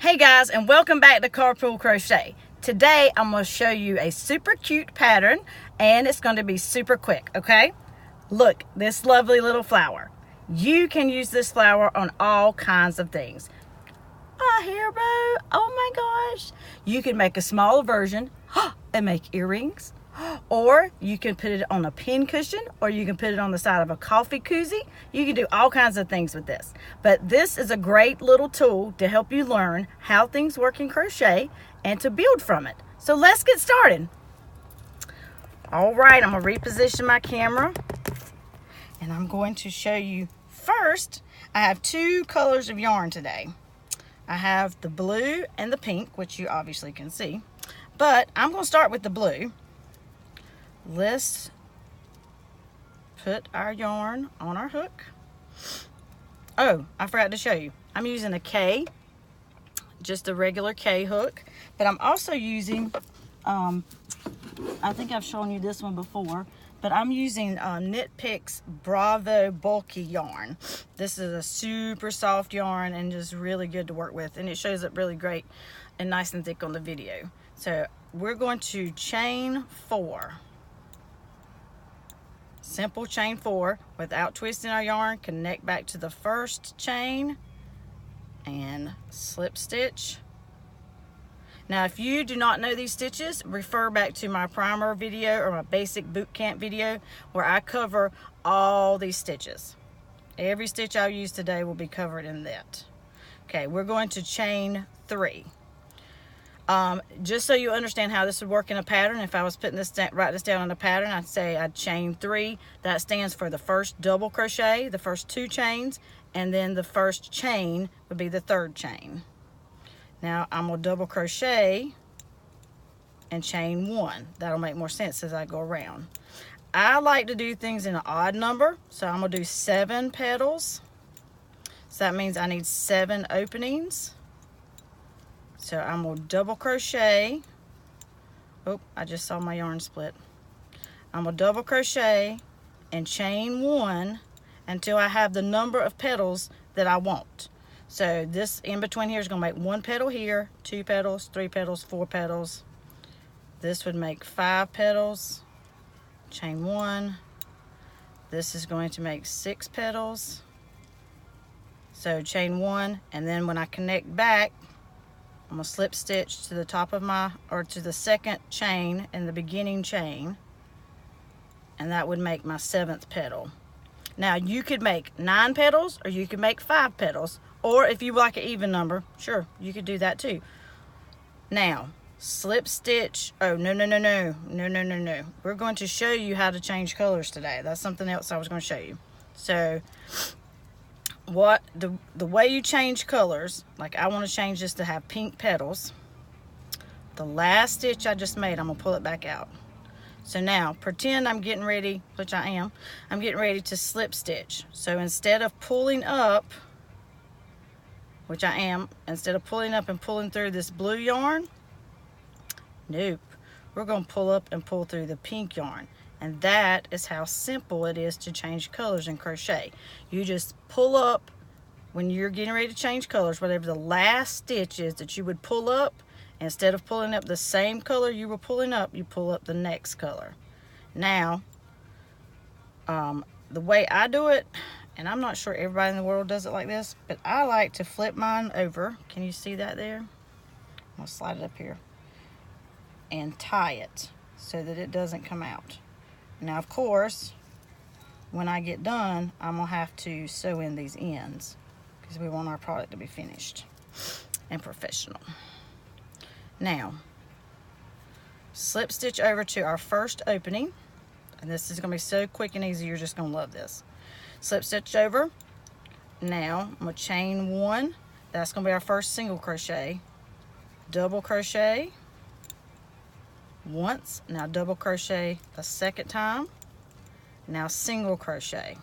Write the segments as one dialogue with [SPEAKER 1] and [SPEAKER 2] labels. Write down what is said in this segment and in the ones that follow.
[SPEAKER 1] Hey guys, and welcome back to Carpool Crochet. Today I'm going to show you a super cute pattern, and it's going to be super quick, okay? Look, this lovely little flower. You can use this flower on all kinds of things. A hair bow, oh my gosh. You can make a smaller version and make earrings. Or you can put it on a pin cushion, or you can put it on the side of a coffee koozie. You can do all kinds of things with this. But this is a great little tool to help you learn how things work in crochet and to build from it. So let's get started. All right, I'm going to reposition my camera. And I'm going to show you first, I have two colors of yarn today. I have the blue and the pink, which you obviously can see. But I'm going to start with the blue. Let's put our yarn on our hook. Oh, I forgot to show you. I'm using a K, just a regular K hook, but I'm also using, I think I've shown you this one before, but I'm using Knit Picks Bravo bulky yarn. This is a super soft yarn and just really good to work with, and it shows up really great and nice and thick on the video. So we're going to chain 4. Simple chain 4 without twisting our yarn. Connect back to the first chain and slip stitch. Now if you do not know these stitches, refer back to my primer video or my basic boot camp video where I cover all these stitches. Every stitch I'll use today will be covered in that. Okay, we're going to chain 3. Just so you understand how this would work in a pattern, if I was putting this write this down in a pattern, I'd say I'd chain 3. That stands for the first double crochet, the first 2 chains, and then the first chain would be the 3rd chain. Now I'm gonna double crochet and chain 1. That'll make more sense as I go around. I like to do things in an odd number, so I'm gonna do 7 petals. So that means I need 7 openings. So I'm going to double crochet. Oh, I just saw my yarn split. I'm going to double crochet and chain 1 until I have the number of petals that I want. So this in between here is going to make 1 petal here, 2 petals, 3 petals, 4 petals. This would make 5 petals. Chain 1. This is going to make 6 petals. So chain 1, and then when I connect back, I'm going to slip stitch to the top of my, or to the 2nd chain in the beginning chain, and that would make my 7th petal. Now you could make 9 petals, or you could make 5 petals, or if you like an even number, sure, you could do that too. Now, slip stitch, oh no. We're going to show you how to change colors today. That's something else I was going to show you. So, the way you change colors, like I want to change this to have pink petals. The last stitch I just made, I'm gonna pull it back out. So now pretend I'm getting ready, which I am, I'm getting ready to slip stitch. So instead of pulling up, which I am, instead of pulling up and pulling through this blue yarn, nope, we're gonna pull up and pull through the pink yarn. And that is how simple it is to change colors in crochet. You just pull up when you're getting ready to change colors, whatever the last stitch is that you would pull up. Instead of pulling up the same color you were pulling up, you pull up the next color. Now, the way I do it, and I'm not sure everybody in the world does it like this, but I like to flip mine over. Can you see that there? I'm gonna slide it up here and tie it so that it doesn't come out. Now, of course, when I get done, I'm going to have to sew in these ends because we want our product to be finished and professional. Now, slip stitch over to our first opening. And this is going to be so quick and easy, you're just going to love this. Slip stitch over. Now, I'm going to chain 1. That's going to be our first single crochet. Double crochet once, now double crochet a 2nd time, now single crochet.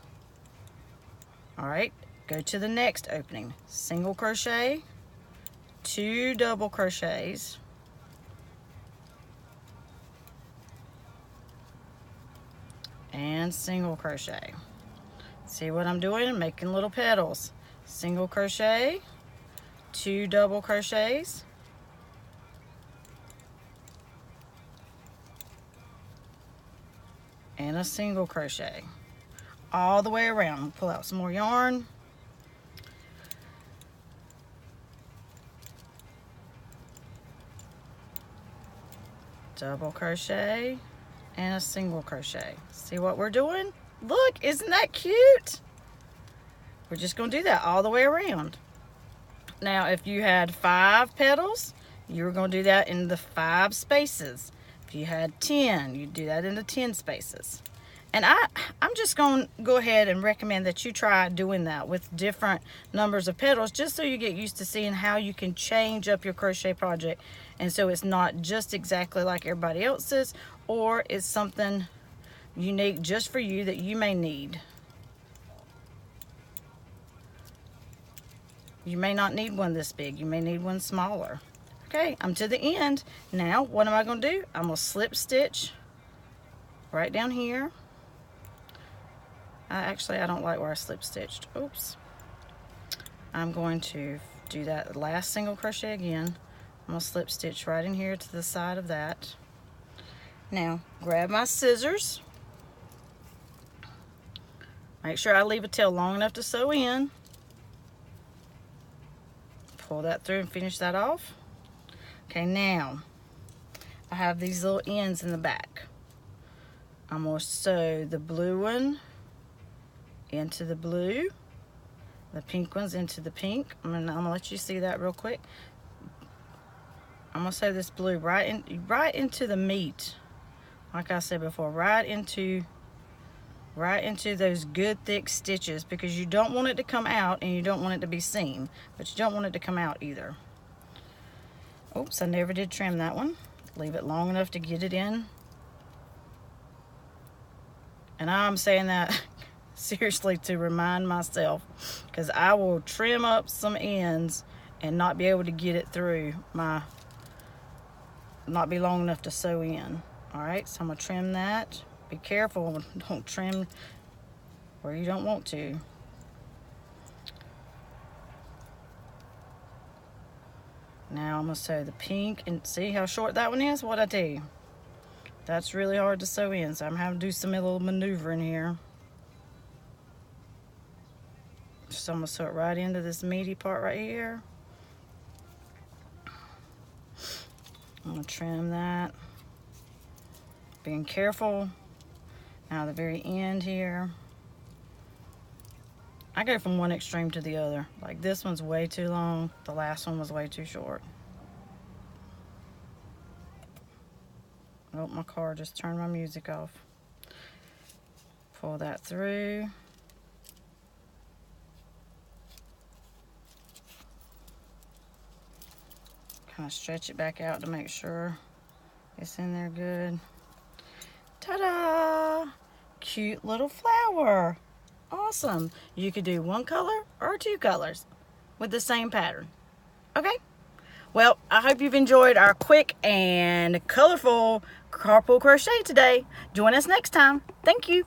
[SPEAKER 1] All right, go to the next opening, single crochet, 2 double crochets, and single crochet. See what I'm doing? Making little petals. Single crochet, 2 double crochets, and a single crochet all the way around. Pull out some more yarn. Double crochet and a single crochet. See what we're doing? Look, isn't that cute? We're just going to do that all the way around. Now, if you had 5 petals, you were going to do that in the 5 spaces. If you had 10, you'd do that in the 10 spaces. And I'm just going to go ahead and recommend that you try doing that with different numbers of petals, just so you get used to seeing how you can change up your crochet project, and so it's not just exactly like everybody else's, or it's something unique just for you that you may need. You may not need one this big. You may need one smaller. Okay, I'm to the end. Now, what am I going to do? I'm going to slip stitch right down here. Actually, I don't like where I slip stitched. Oops. I'm going to do that last single crochet again. I'm going to slip stitch right in here to the side of that. Now, grab my scissors. Make sure I leave a tail long enough to sew in. Pull that through and finish that off. Okay, now I have these little ends in the back. I'm going to sew the blue one into the blue, the pink ones into the pink. I'm gonna let you see that real quick. I'm gonna sew this blue right into the meat, like I said before, right into those good thick stitches, because you don't want it to come out and you don't want it to be seen, but you don't want it to come out either. Oops, I never did trim that one. Leave it long enough to get it in. And I'm saying that seriously to remind myself, because I will trim up some ends and not be able to get it through not be long enough to sew in. All right, so I'm gonna trim that. Be careful, don't trim where you don't want to. Now I'm gonna sew the pink, and see how short that one is? What'd I tell you? That's really hard to sew in, so I'm having to do some little maneuvering here. So I'm gonna sew it right into this meaty part right here. I'm gonna trim that. Being careful. Now the very end here. I go from one extreme to the other. Like this one's way too long. The last one was way too short. Oh, my car just turned my music off. Pull that through. Kind of stretch it back out to make sure it's in there good. Ta-da! Cute little flower. Awesome. You could do one color or 2 colors with the same pattern. Okay? Well, I hope you've enjoyed our quick and colorful carpool crochet today. Join us next time. Thank you.